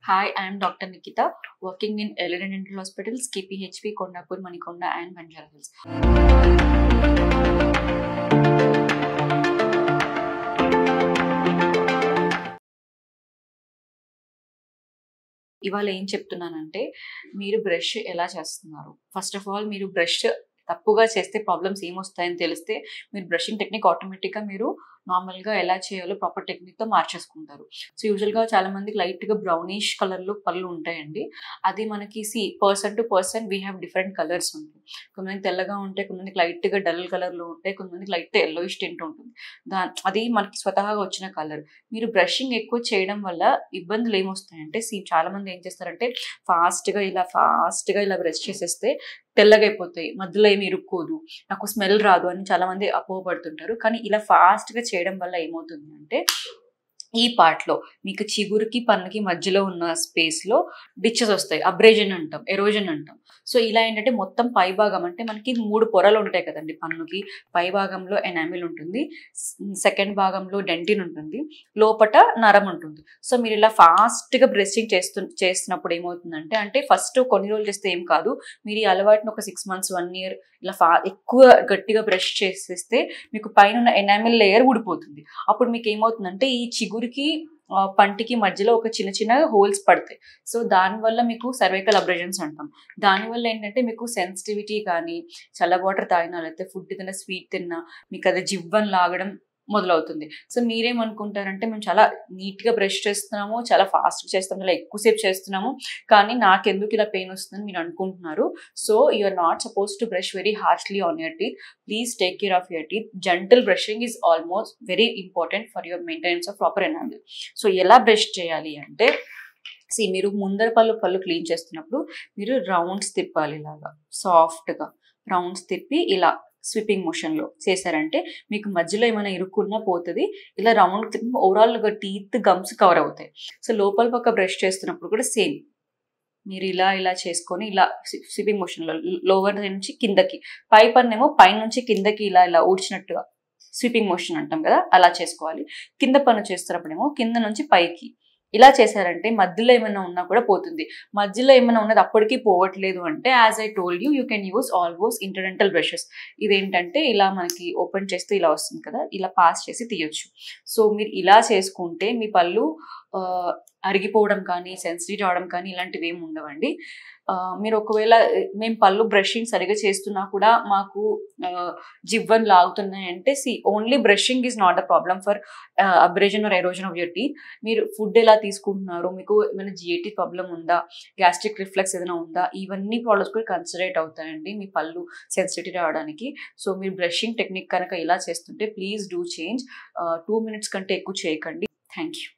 Hi, I am Dr. Nikita, working in Early and Dental Hospitals, KPHP, Kondapur, Manikonda, and Banjara Hills. ఇవాళ ఏం చెప్తున్నానంటే, మీరు brush ఎలా చేస్తున్నారు? ఫస్ట్ ఆఫ్ ఆల్ మీరు బ్రష్ తప్పుగా చేస్తే ప్రాబ్లమ్స్ ఏమొస్తాయని తెలిస్తే, మీరు బ్రషింగ్ టెక్నిక్ ఆటోమేటిక్‌గా మీరు నార్మల్‌గా ఎలా చేయాలో ప్రాపర్ టెక్నిక్‌తో మార్చేసుకుంటారు. సో, యూజువల్‌గా చాలా మందికి లైట్‌గా బ్రౌనిష్ కలర్‌లో పళ్ళు ఉంటాయండి. అది మనకి person to person we have different colours ఉంటాయి. కొంతమందికి తెల్లగా ఉంటాయి, కొంతమందికి లైట్‌గా డల్ కలర్‌లో ఉంటాయి, కొంతమందికి లైట్ యెల్లోయిష్ టింట్ ఉంటుంది. అది మనకి స్వతహాగా వచ్చిన కలర్. మీరు బ్రషింగ్ ఎక్కువ చేయడం వల్ల ఇబ్బందులు ఏమొస్తాయంటే, చాలా మంది ఏం చేస్తారంటే ఫాస్ట్‌గా ఇలా బ్రష్ చేసేస్తే తెల్లగైపోతాయి. మధ్యలో ఏమి ఇరుక్కోదు. నాకు స్మెల్ రాదు అని చాలా మంది అపోహపడుతుంటారు. కానీ ఇలా ఫాస్ట్‌గా చేయడం వల్ల ఏమవుతుంది అంటే, ఈ పార్ట్‌లో మీకు చిగురుకి, పన్నుకి మధ్యలో ఉన్న స్పేస్‌లో డిచెస్ వస్తాయి. అబ్రేజన్ అంటాం, ఎరోజన్ అంటాం. సో, ఇలా ఏంటంటే మొత్తం పైభాగం అంటే మనకి 3 పొరలు ఉంటాయి కదండీ పన్నుకి. పై భాగంలో ఎనామిల్ ఉంటుంది. సెకండ్ భాగంలో డెంటిన్ ఉంటుంది. లోపట నరం ఉంటుంది. సో, మీరు ఇలా ఫాస్ట్‌గా బ్రషింగ్ చేస్తున్నప్పుడు ఏమవుతుందంటే, అంటే ఫస్ట్ కొన్ని రోజులు చేస్తే ఏం కాదు. మీరు ఈ అలవాటుని ఒక 6 మంత్స్, 1 ఇయర్ ఇలా ఎక్కువ గట్టిగా బ్రష్ చేసేస్తే మీకు పైనున్న ఎనామిల్ లేయర్ ఊడిపోతుంది. అప్పుడు మీకేమవుతుందంటే ఈ చిగురికి పంటికి మధ్యలో ఒక చిన్న హోల్స్ పడతాయి. సో, దానివల్ల మీకు సర్వైకల్ అబ్రేషన్స్ అంటాం. దానివల్ల ఏంటంటే మీకు సెన్సిటివిటీ కానీ, చల్ల వాటర్ తాగినా లేకపోతే ఫుడ్ తిన్నా, స్వీట్ తిన్నా మీకు అది జివ్వని లాగడం మొదలవుతుంది. సో, మీరేమనుకుంటారంటే మేము చాలా నీట్‌గా బ్రష్ చేస్తున్నాము, చాలా ఫాస్ట్‌గా చేస్తాము, చాలా ఎక్కువసేపు చేస్తున్నాము. కానీ నాకెందుకు ఇలా పెయిన్ వస్తుందని మీరు అనుకుంటున్నారు. So, you are not supposed to brush very harshly on your teeth. Please take care of your teeth. Gentle brushing is almost very important for your maintenance of proper enamel. So, ఎలా brush చేయాలి అంటే, మీరు ముందర పళ్ళు clean చేస్తున్నప్పుడు మీరు rounds తిప్పాలి ఇలాగా సాఫ్ట్‌గా. రౌండ్స్ తిప్పి ఇలా స్వీపింగ్ మోషన్‌లో చేశారంటే మీకు మధ్యలో ఏమైనా ఇరుక్కున్నా పోతది. ఇలా రౌండ్ తిప్పి ఓవరాల్‌గా టీత్, గమ్స్ కవర్ అవుతాయి. సో, లోపల పక్క బ్రష్ చేస్తున్నప్పుడు కూడా సేమ్. మీరు ఇలా చేసుకొని ఇలా స్వీపింగ్ మోషన్‌లో లోవర్ నుంచి కిందకి, పై పన్నేమో పైనుంచి కిందకి ఇలా ఊడ్చినట్టుగా స్వీపింగ్ మోషన్ అంటాం కదా! అలా చేసుకోవాలి. కింద పన్ను చేస్తున్నప్పుడేమో కింద నుంచి పైకి. ఇలా చేశారంటే మధ్యలో ఏమైనా ఉన్నా కూడా పోతుంది. మధ్యలో ఏమైనా ఉన్నది అప్పటికి పోవట్లేదు అంటే as I told you can use always interdental brushes. ఇదేంటంటే ఇలా మనకి ఓపెన్ చేస్తే ఇలా వస్తుంది కదా! ఇలా పాస్ చేసి తీయొచ్చు. సో, మీరు ఇలా చేసుకుంటే మీ పళ్ళు అరిగిపోవడం కానీ, సెన్సిటివ్ రావడం కానీ ఇలాంటివి ఏమి ఉండవండి. మీరు ఒకవేళ మేము పళ్ళు బ్రషింగ్ సరిగ్గా చేస్తున్నా కూడా మాకు జివ్వని లాగుతున్నాయంటే only brushing is not the problem for abrasion or erosion of your teeth. మీరు ఫుడ్ ఎలా తీసుకుంటున్నారు, మీకు ఏమైనా జిఐటీ ప్రాబ్లమ్ ఉందా, గ్యాస్ట్రిక్ రిఫ్లెక్స్ ఏదైనా ఉందా, ఇవన్నీ ప్రాబ్లమ్స్ కూడా కన్సిడరేట్ అవుతాయండి మీ పళ్ళు సెన్సిటివ్ రావడానికి. సో, మీరు బ్రషింగ్ టెక్నిక్ కనుక ఇలా చేస్తుంటే ప్లీజ్ డూ చేంజ్. 2 మినిట్స్ కంటే ఎక్కువ చేయకండి. Thank you.